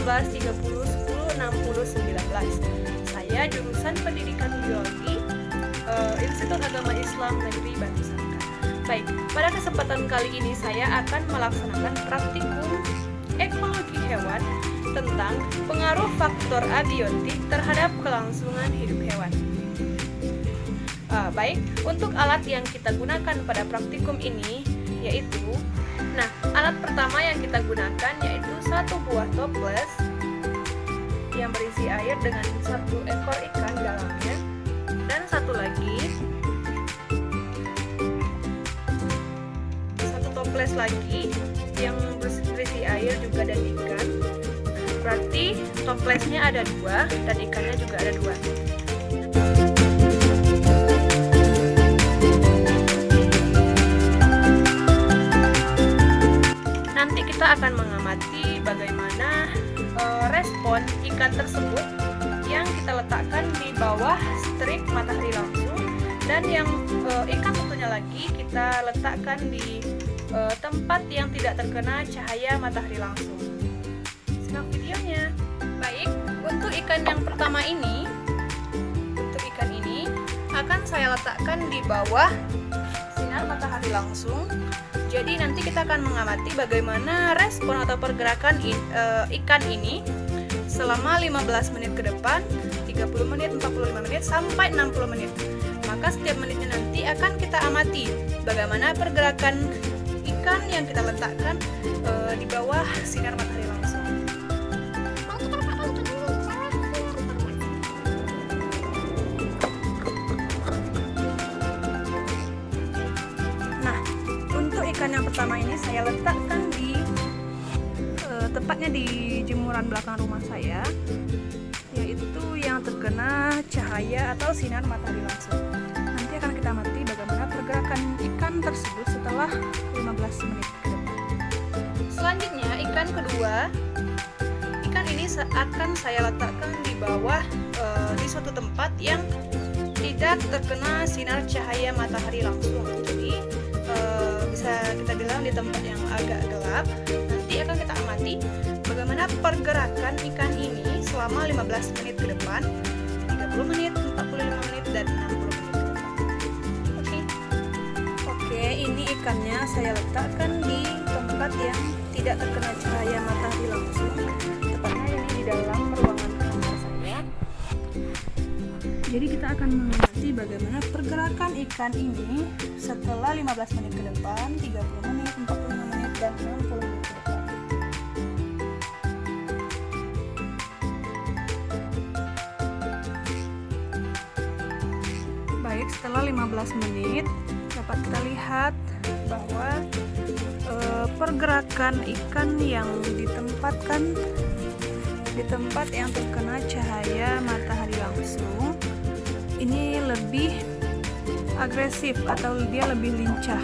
15, 30, 10, 60, 19. Saya jurusan Pendidikan Biologi, Institut Agama Islam Negeri Batu Sangkar. Baik, pada kesempatan kali ini saya akan melaksanakan praktikum ekologi hewan tentang pengaruh faktor abiotik terhadap kelangsungan hidup hewan. Baik, untuk alat yang kita gunakan pada praktikum ini yaitu, alat pertama yang kita gunakan yaitu satu buah toples yang berisi air dengan satu ekor ikan di dalamnya, dan satu lagi satu toples lagi yang berisi air juga dan ikan. Berarti toplesnya ada 2 dan ikannya juga ada 2. Nanti kita akan mengamati bagaimana respon ikan tersebut yang kita letakkan di bawah strik matahari langsung, dan yang ikan satunya lagi kita letakkan di tempat yang tidak terkena cahaya matahari langsung. Simak videonya. Baik, untuk ikan yang pertama ini, akan saya letakkan di bawah sinar matahari langsung. Jadi nanti kita akan mengamati bagaimana respon atau pergerakan ikan ini selama 15 menit ke depan, 30 menit, 45 menit, sampai 60 menit. Maka setiap menitnya nanti akan kita amati bagaimana pergerakan ikan yang kita letakkan di bawah sinar matahari langsung. Ikan yang pertama ini saya letakkan di tepatnya di jemuran belakang rumah saya, yaitu yang terkena cahaya atau sinar matahari langsung. Nanti akan kita amati bagaimana pergerakan ikan tersebut setelah 15 menit ke depan. Selanjutnya ikan kedua, ikan ini akan saya letakkan di bawah di suatu tempat yang tidak terkena sinar cahaya matahari langsung. Jadi bisa kita bilang di tempat yang agak gelap. Nanti akan kita amati bagaimana pergerakan ikan ini selama 15 menit ke depan, 30 menit, 45 menit, dan 60 menit ke depan. Oke, ini ikannya saya letakkan di tempat yang tidak terkena cahaya matahari langsung. Tepatnya ini di dalam ruangan kamar saya. Jadi kita akan mengamati bagaimana pergerakan ikan ini setelah 15 menit ke depan, 30 menit, 45 menit, dan 60 menit ke depan. Baik, setelah 15 menit dapat kita lihat bahwa pergerakan ikan yang ditempatkan di tempat yang terkena cahaya matahari langsung ini lebih agresif atau dia lebih lincah.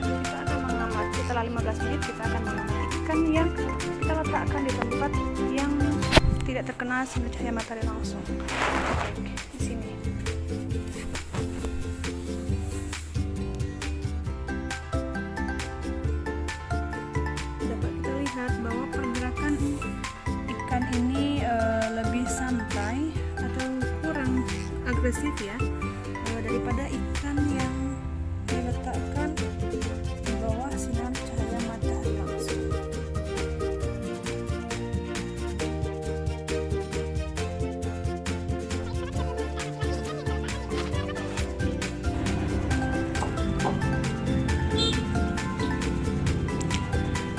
Kita akan mengamati setelah 15 menit, kita akan mengamati ikan yang kita letakkan di tempat yang tidak terkena sinar cahaya matahari langsung. Oke, di sini. Dapat kita lihat bahwa pergerakan ikan ini lebih santai atau kurang agresif ya daripada ikan yang diletakkan di bawah sinar cahaya matahari langsung.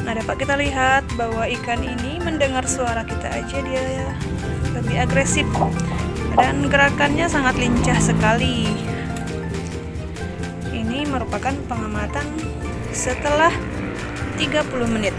Dapat kita lihat bahwa ikan ini mendengar suara kita aja dia lebih agresif dan gerakannya sangat lincah sekali. Ini merupakan pengamatan setelah 30 menit.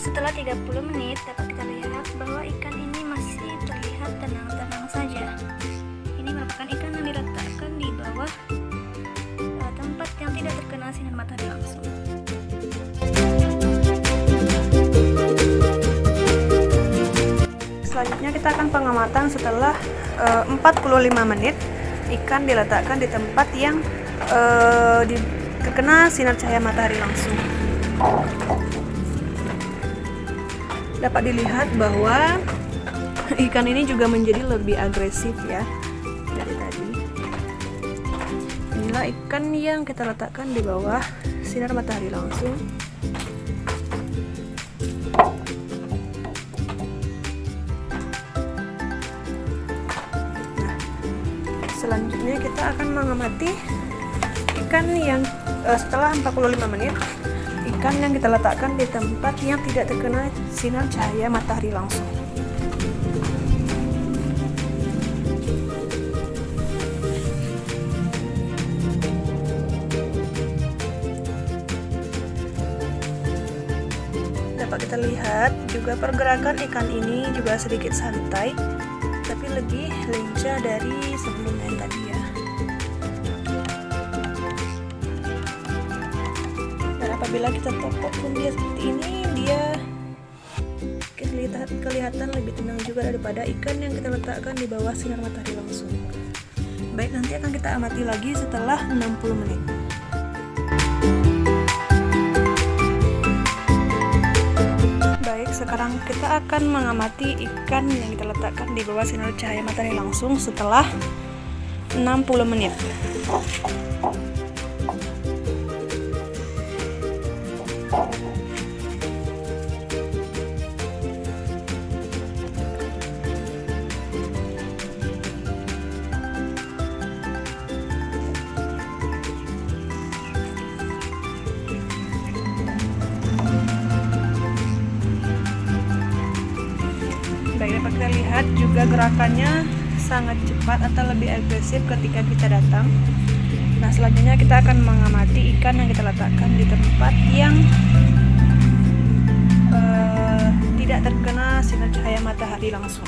Setelah 30 menit dapat kita lihat bahwa ikan ini masih terlihat tenang-tenang saja. Ini merupakan ikan yang diletakkan di bawah tempat yang tidak terkena sinar matahari langsung. Selanjutnya kita akan pengamatan setelah 45 menit ikan diletakkan di tempat yang terkena sinar cahaya matahari langsung. Dapat dilihat bahwa ikan ini juga menjadi lebih agresif ya dari tadi. Inilah ikan yang kita letakkan di bawah sinar matahari langsung. Selanjutnya kita akan mengamati ikan yang setelah 45 menit ikan yang kita letakkan di tempat yang tidak terkena sinar cahaya matahari langsung. Dapat kita lihat juga pergerakan ikan ini juga sedikit santai, tapi lebih lincah dari sebelumnya yang tadi ya. Dan apabila kita tokok pun dia seperti ini, dia kelihatan lebih tenang juga daripada ikan yang kita letakkan di bawah sinar matahari langsung. Baik, nanti akan kita amati lagi setelah 60 menit. Baik, sekarang kita akan mengamati ikan yang kita letakkan di bawah sinar cahaya matahari langsung setelah 60 menit. Baik, dapat kita lihat juga gerakannya sangat cepat atau lebih agresif ketika kita datang. Nah, selanjutnya kita akan mengamati ikan yang kita letakkan di tempat yang tidak terkena sinar cahaya matahari langsung.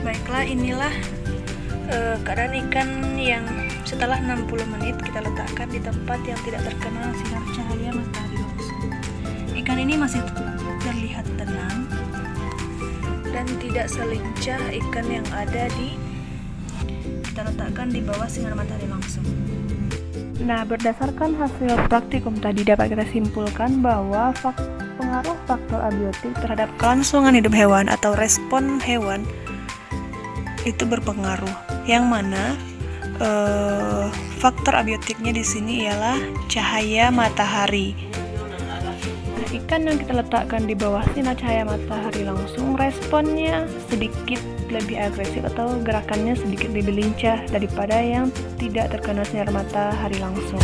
Baiklah, inilah keadaan ikan yang setelah 60 menit kita letakkan di tempat yang tidak terkena sinar cahaya matahari langsung. Ikan ini masih terlihat tenang dan tidak selincah ikan yang ada kita letakkan di bawah sinar matahari langsung. Nah, berdasarkan hasil praktikum tadi dapat kita simpulkan bahwa pengaruh faktor abiotik terhadap kelangsungan hidup hewan atau respon hewan itu berpengaruh, yang mana faktor abiotiknya di sini ialah cahaya matahari. Nah, ikan yang kita letakkan di bawah sinar cahaya matahari langsung responnya sedikit lebih agresif atau gerakannya sedikit lebih lincah daripada yang tidak terkena sinar matahari langsung.